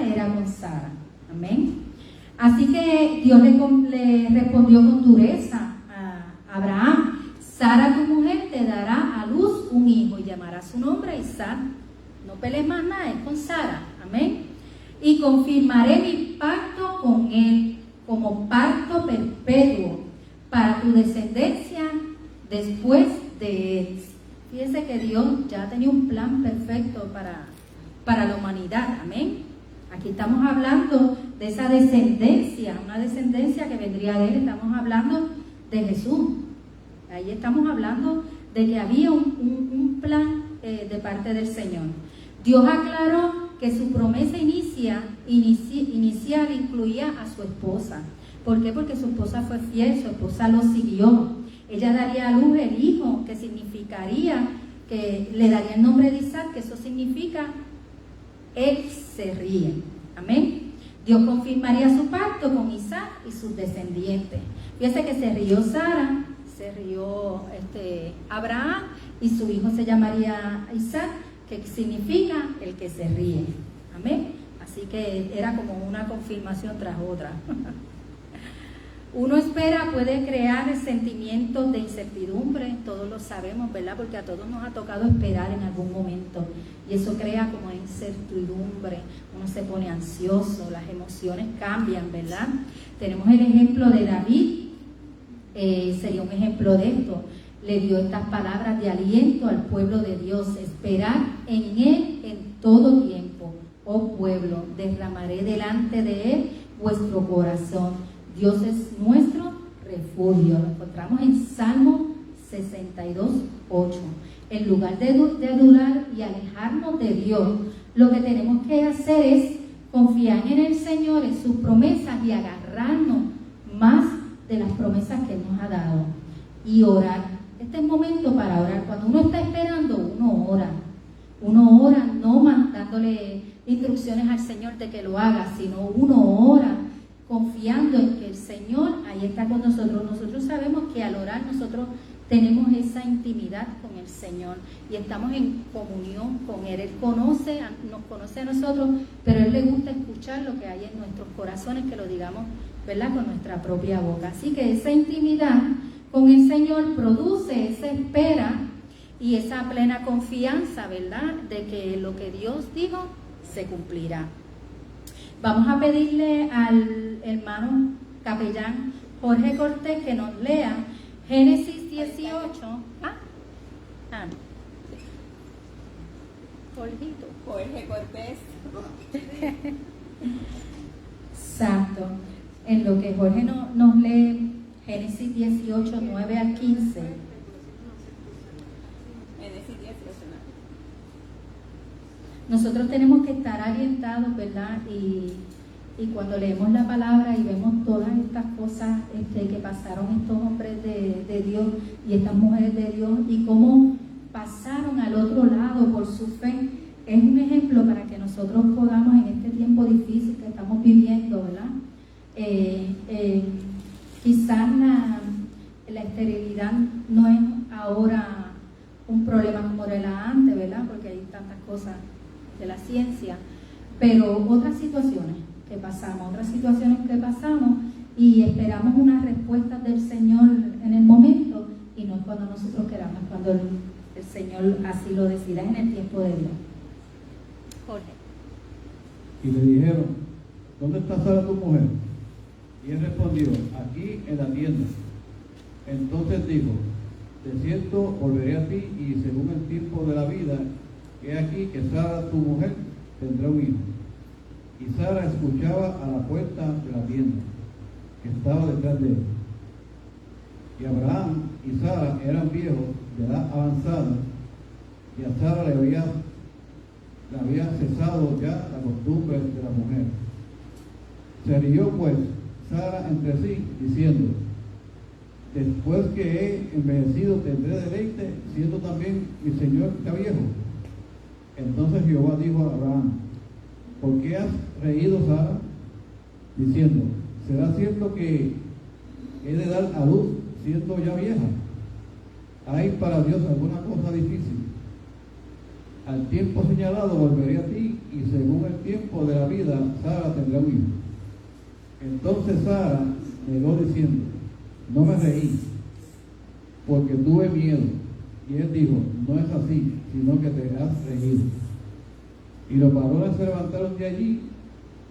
Amén. Así que Dios le respondió con dureza a Abraham, Sara tu mujer te dará a luz un hijo y llamará su nombre Isaac. No pelees más nada, es con Sara. Amén. Y confirmaré mi pacto con él como pacto perpetuo para tu descendencia después de él. Fíjense que Dios ya tenía un plan perfecto para la humanidad. Amén. Aquí estamos hablando de esa descendencia, una descendencia que vendría de él. Estamos hablando de Jesús. Ahí estamos hablando de que había un plan de parte del Señor. Dios aclaró que su promesa inicial incluía a su esposa. ¿Por qué? Porque su esposa fue fiel, su esposa lo siguió. Ella daría a luz el hijo, que significaría, que le daría el nombre de Isaac, que eso significa, él se ríe. Amén. Dios confirmaría su pacto con Isaac y sus descendientes. Fíjense que se rió Sara, se rió Abraham y su hijo se llamaría Isaac, que significa el que se ríe. Amén. Así que era como una confirmación tras otra. Uno espera, puede crear sentimientos de incertidumbre, todos lo sabemos, ¿verdad? Porque a todos nos ha tocado esperar en algún momento y eso crea como incertidumbre, uno se pone ansioso, las emociones cambian, ¿verdad? Tenemos el ejemplo de David, sería un ejemplo de esto. Le dio estas palabras de aliento al pueblo de Dios: esperar en Él en todo tiempo, oh pueblo, derramaré delante de Él vuestro corazón. Dios es nuestro refugio. Lo encontramos en Salmo 62:8. En lugar de dudar y alejarnos de Dios, lo que tenemos que hacer es confiar en el Señor, en sus promesas y agarrarnos más de las promesas que Él nos ha dado y orar. Este es el momento para orar. Cuando uno está esperando, uno ora. Uno ora no dándole instrucciones al Señor de que lo haga, sino uno ora confiando en que el Señor ahí está con nosotros. Nosotros sabemos que al orar nosotros tenemos esa intimidad con el Señor y estamos en comunión con Él. Él nos conoce a nosotros, pero a Él le gusta escuchar lo que hay en nuestros corazones, que lo digamos, ¿verdad?, con nuestra propia boca. Así que esa intimidad con el Señor produce esa espera y esa plena confianza, ¿verdad?, de que lo que Dios dijo se cumplirá. Vamos a pedirle al hermano capellán Jorge Cortés que nos lea Génesis 18. Jorge Cortés. Exacto. En lo que Jorge nos lee Génesis 18, 9 al 15. Génesis 18, 9. Nosotros tenemos que estar orientados, ¿verdad? Y cuando leemos la palabra y vemos todas estas cosas que pasaron estos hombres de Dios y estas mujeres de Dios y cómo pasaron al otro lado por su fe, es un ejemplo para que nosotros podamos en este tiempo difícil que estamos viviendo, ¿verdad? Quizás la esterilidad no es ahora un problema como era antes, ¿verdad? Porque hay tantas cosas de la ciencia, pero otras situaciones que pasamos y esperamos una respuesta del Señor en el momento y no es cuando nosotros queramos, cuando el Señor así lo decida, en el tiempo de Dios. Jorge. Y le dijeron, ¿dónde está Sara tu mujer? Y él respondió, aquí en la tienda. Entonces dijo, de cierto volveré a ti y según el tiempo de la vida, he aquí que Sara tu mujer tendrá un hijo. Y Sara escuchaba a la puerta de la tienda, que estaba detrás de él. Y Abraham y Sara eran viejos de edad avanzada, y a Sara le había cesado ya la costumbre de la mujer. Se rió pues Sara entre sí, diciendo, después que he envejecido tendré deleite, siendo también mi señor ya viejo. Entonces Jehová dijo a Abraham, ¿por qué has reído, Sara? Diciendo, ¿será cierto que he de dar a luz siendo ya vieja? ¿Hay para Dios alguna cosa difícil? Al tiempo señalado volveré a ti, y según el tiempo de la vida, Sara tendrá un hijo. Entonces Sara negó diciendo, no me reí, porque tuve miedo. Y él dijo, no es así, sino que te has reído. Y los varones se levantaron de allí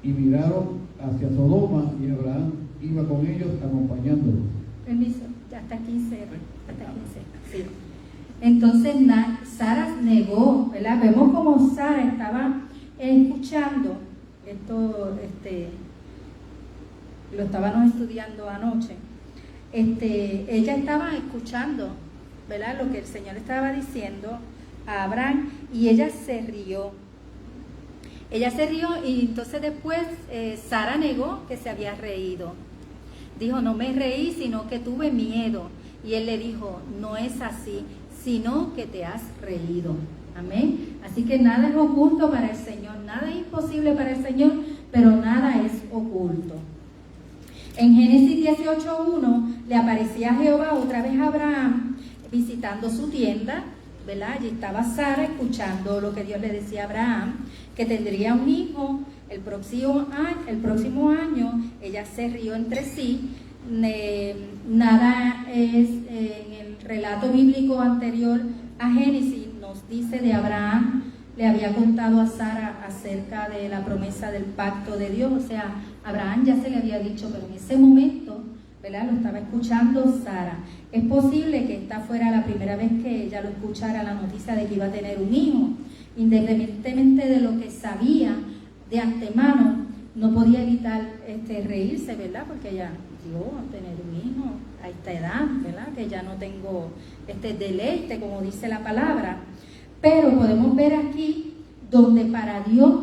y miraron hacia Sodoma, y Abraham iba con ellos acompañándolos. Permiso, ya hasta 15, sí. Entonces Sara negó, ¿verdad? Vemos como Sara estaba escuchando, esto lo estábamos estudiando anoche, ella estaba escuchando, ¿verdad?, lo que el Señor estaba diciendo a Abraham, y ella se rió. Y entonces después Sara negó que se había reído. Dijo, no me reí, sino que tuve miedo. Y él le dijo, no es así, sino que te has reído. Amén. Así que nada es oculto para el Señor, nada es imposible para el Señor, pero nada es oculto. En Génesis 18:1 le aparecía Jehová otra vez a Abraham visitando su tienda, ¿verdad? Allí estaba Sara escuchando lo que Dios le decía a Abraham, que tendría un hijo el próximo año. Ella se rió entre sí. Nada es en el relato bíblico anterior a Génesis nos dice de Abraham, le había contado a Sara acerca de la promesa del pacto de Dios. O sea, Abraham ya se le había dicho, pero en ese momento, ¿verdad?, lo estaba escuchando Sara. Es posible que esta fuera la primera vez que ella lo escuchara, la noticia de que iba a tener un hijo. Independientemente de lo que sabía de antemano, no podía evitar reírse, ¿verdad? Porque ella, Dios, tener un hijo a esta edad, ¿verdad? Que ya no tengo deleite, como dice la palabra. Pero podemos ver aquí donde para Dios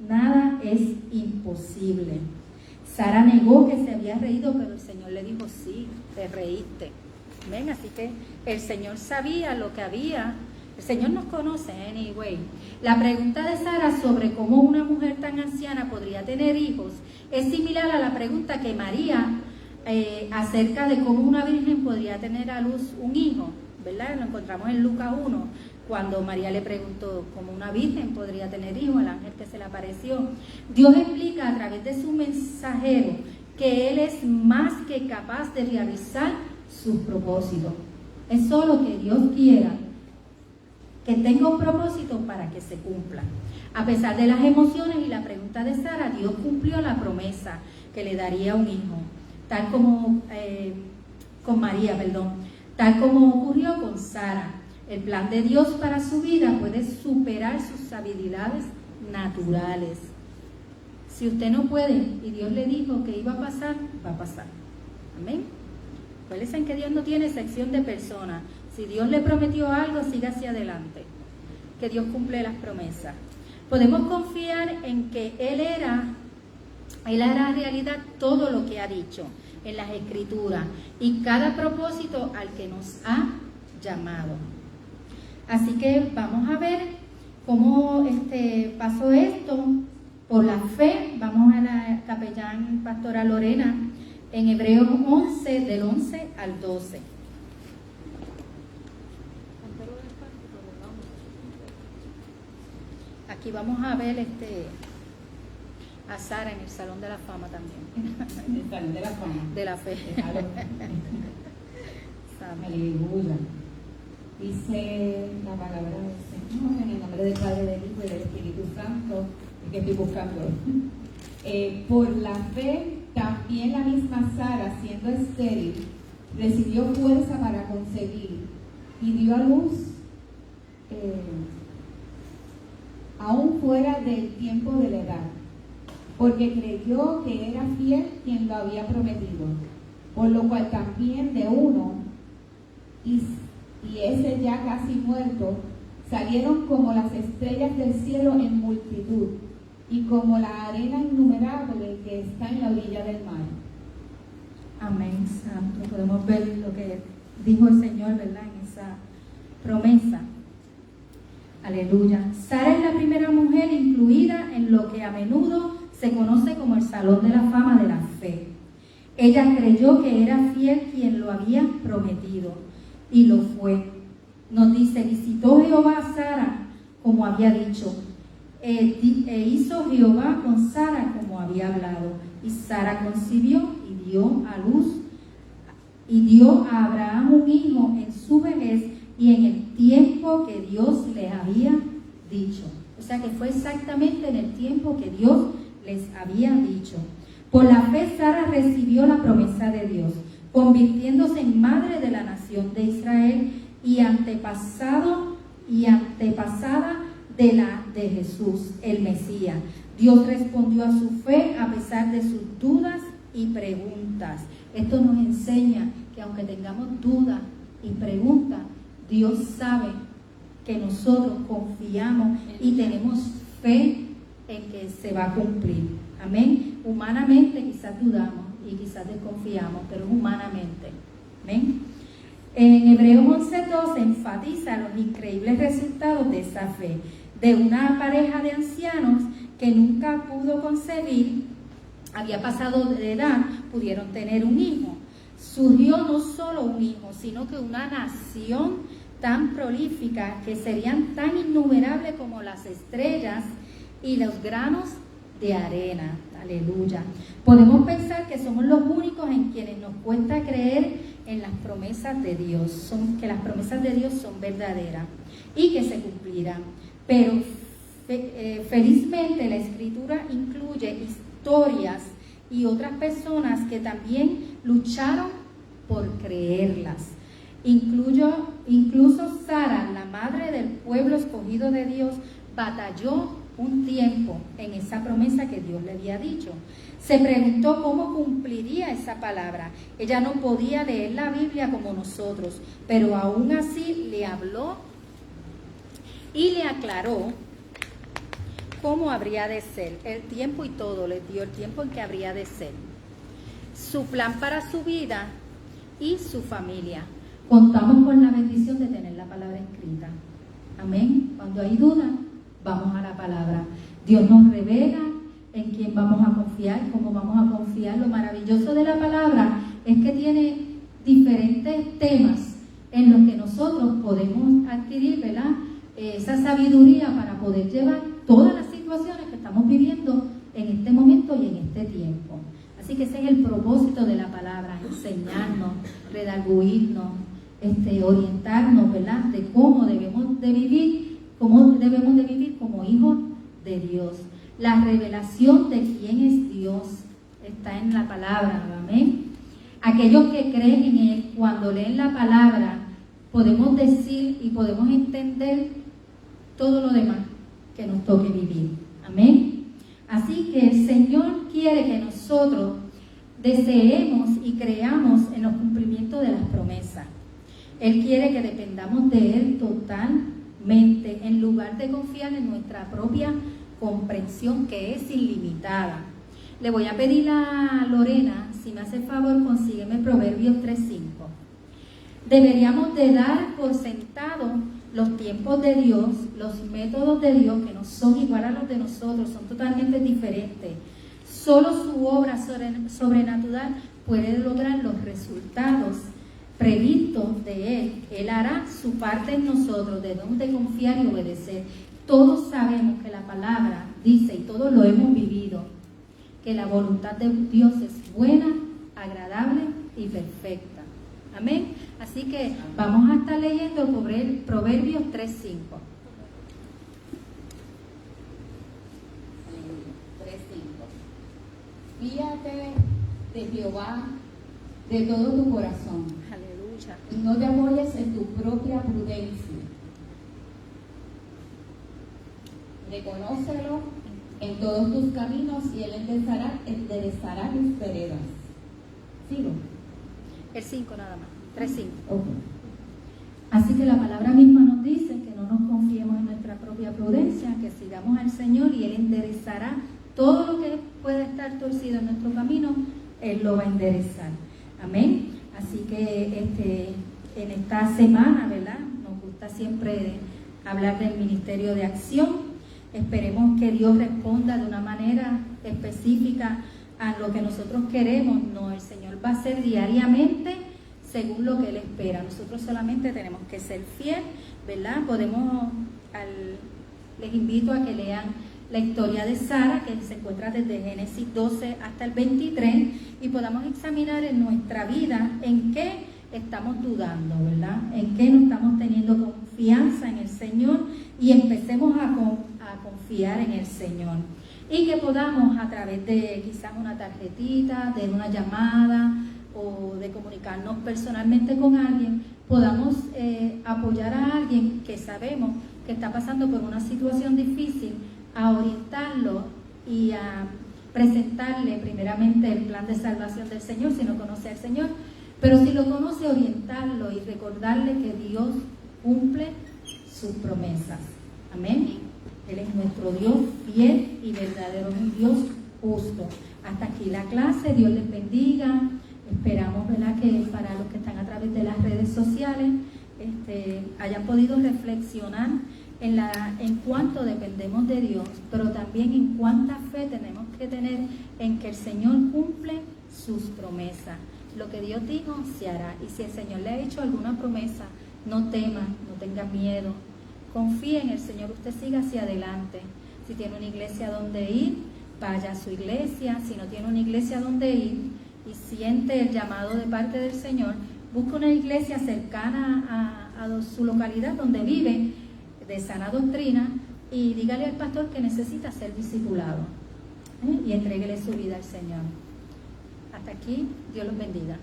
nada es imposible. Sara negó que se había reído, pero el Señor le dijo, sí, te reíste. ¿Ven? Así que el Señor sabía lo que había. El Señor nos conoce, anyway. La pregunta de Sara sobre cómo una mujer tan anciana podría tener hijos es similar a la pregunta que María acerca de cómo una virgen podría tener a luz un hijo. ¿verdad? Lo encontramos en Lucas 1, cuando María le preguntó cómo una virgen podría tener hijo, al ángel que se le apareció. Dios explica a través de su mensajero que Él es más que capaz de realizar sus propósitos. Es solo que Dios quiera que tenga un propósito para que se cumpla. A pesar de las emociones y la pregunta de Sara, Dios cumplió la promesa que le daría un hijo, tal como tal como ocurrió con Sara. El plan de Dios para su vida puede superar sus habilidades naturales. Si usted no puede y Dios le dijo que iba a pasar, va a pasar. Amén. Acuérdense que Dios no tiene excepción de personas. Si Dios le prometió algo, siga hacia adelante, que Dios cumple las promesas. Podemos confiar en que Él hará realidad todo lo que ha dicho en las Escrituras y cada propósito al que nos ha llamado. Así que vamos a ver cómo pasó esto por la fe. Vamos a la capellán pastora Lorena en Hebreos 11, del 11 al 12. Aquí vamos a ver a Sara en el Salón de la Fama también. En el Salón de la Fama. De la fe. Aleluya. Dice la palabra del Señor en el nombre del Padre, del Hijo y del Espíritu Santo, que estoy buscando. Por la fe, también la misma Sara, siendo estéril, recibió fuerza para concebir y dio a luz aún fuera del tiempo de la edad, porque creyó que era fiel quien lo había prometido, por lo cual también de uno, y ese ya casi muerto, salieron como las estrellas del cielo en multitud, y como la arena innumerable que está en la orilla del mar. Amén, santo. Podemos ver lo que dijo el Señor, ¿verdad? En esa promesa. Aleluya. Sara es la primera mujer incluida en lo que a menudo se conoce como el Salón de la Fama de la Fe. Ella creyó que era fiel quien lo había prometido, y lo fue. Nos dice, visitó Jehová a Sara como había dicho, e hizo Jehová con Sara como había hablado. Y Sara concibió y dio a luz, y dio a Abraham un hijo en su vejez y en el tiempo que Dios les había dicho. O sea que fue exactamente en el tiempo que Dios les había dicho. Por la fe Sara recibió la promesa de Dios, convirtiéndose en madre de la nación de Israel y antepasada de Jesús, el Mesías. Dios respondió a su fe a pesar de sus dudas y preguntas. Esto nos enseña que aunque tengamos dudas y preguntas, Dios sabe que nosotros confiamos y tenemos fe en que se va a cumplir. Amén. Humanamente quizás dudamos y quizás desconfiamos, pero humanamente. Amén. En Hebreos 11:2 enfatiza los increíbles resultados de esa fe, de una pareja de ancianos que nunca pudo concebir, había pasado de edad, pudieron tener un hijo. Surgió no solo un hijo, sino que una nación tan prolífica que serían tan innumerables como las estrellas y los granos de arena. Aleluya. Podemos pensar que somos los únicos en quienes nos cuesta creer en las promesas de Dios, que las promesas de Dios son verdaderas y que se cumplirán. Pero felizmente la Escritura incluye historias y otras personas que también lucharon por creerlas. Incluso Sara, la madre del pueblo escogido de Dios, batalló un tiempo en esa promesa que Dios le había dicho. Se preguntó cómo cumpliría esa palabra. Ella no podía leer la Biblia como nosotros, pero aún así le habló y le aclaró cómo habría de ser, el tiempo y todo, le dio el tiempo en que habría de ser, su plan para su vida y su familia. Contamos con la bendición de tener la palabra escrita. Amén. Cuando hay duda, vamos a la palabra. Dios nos revela en quién vamos a confiar, cómo vamos a confiar. Lo maravilloso de la palabra es que tiene diferentes temas en los que nosotros nosotros podemos adquirir, ¿verdad?, esa sabiduría para poder llevar todas las situaciones que estamos viviendo en este momento y en este tiempo. Así que ese es el propósito de la palabra, enseñarnos, redarguirnos, orientarnos, ¿verdad?, de cómo debemos de vivir como hijos de Dios. La revelación de quién es Dios está en la palabra, amén. Aquellos que creen en Él, cuando leen la palabra, podemos decir y podemos entender todo lo demás que nos toque vivir, amén. Así que el Señor quiere que nosotros deseemos y creamos en los cumplimientos de las promesas. Él quiere que dependamos de Él totalmente, en lugar de confiar en nuestra propia comprensión, que es ilimitada. Le voy a pedir a Lorena, si me hace el favor, consígueme Proverbios 3:5. Deberíamos de dar por sentado los tiempos de Dios, los métodos de Dios, que no son igual a los de nosotros, son totalmente diferentes. Solo su obra sobrenatural puede lograr los resultados previstos de Él. Él hará su parte en nosotros, debemos de confiar y obedecer. Todos sabemos que la palabra dice, y todos lo hemos vivido, que la voluntad de Dios es buena, agradable y perfecta. Amén. Así que vamos a estar leyendo Proverbios 3:5. 3:5. Fíate de Jehová de todo tu corazón. Aleluya. Y no te apoyes en tu propia prudencia. Reconócelo en todos tus caminos y Él enderezará tus veredas. ¿Sigo? El 5 nada más. 3:5. Okay. Así que la palabra misma nos dice que no nos confiemos en nuestra propia prudencia, que sigamos al Señor y Él enderezará todo lo que pueda estar torcido en nuestro camino, Él lo va a enderezar. Amén. Así que en esta semana, ¿verdad?, nos gusta siempre hablar del ministerio de acción. Esperemos que Dios responda de una manera específica a lo que nosotros queremos. No, el Señor va a hacer diariamente según lo que Él espera. Nosotros solamente tenemos que ser fiel, ¿verdad? Les invito a que lean la historia de Sara, que se encuentra desde Génesis 12 hasta el 23, y podamos examinar en nuestra vida en qué estamos dudando, ¿verdad? En qué no estamos teniendo confianza en el Señor, y empecemos a confiar en el Señor. Y que podamos, a través de quizás una tarjetita, de una llamada o de comunicarnos personalmente con alguien, podamos apoyar a alguien que sabemos que está pasando por una situación difícil, a orientarlo y a presentarle primeramente el plan de salvación del Señor, si no conoce al Señor, pero si lo conoce, orientarlo y recordarle que Dios cumple sus promesas. Amén. Él es nuestro Dios fiel y verdadero, un Dios justo. Hasta aquí la clase. Dios les bendiga. Esperamos, ¿verdad?, que para los que están a través de las redes sociales hayan podido reflexionar en cuánto dependemos de Dios, pero también en cuánta fe tenemos que tener en que el Señor cumple sus promesas. Lo que Dios dijo se hará. Y si el Señor le ha hecho alguna promesa, no tema, no tenga miedo. Confíe en el Señor, usted siga hacia adelante. Si tiene una iglesia donde ir, vaya a su iglesia. Si no tiene una iglesia donde ir y siente el llamado de parte del Señor, busque una iglesia cercana a su localidad donde vive, de sana doctrina, y dígale al pastor que necesita ser discipulado, y entréguele su vida al Señor. Hasta aquí, Dios los bendiga.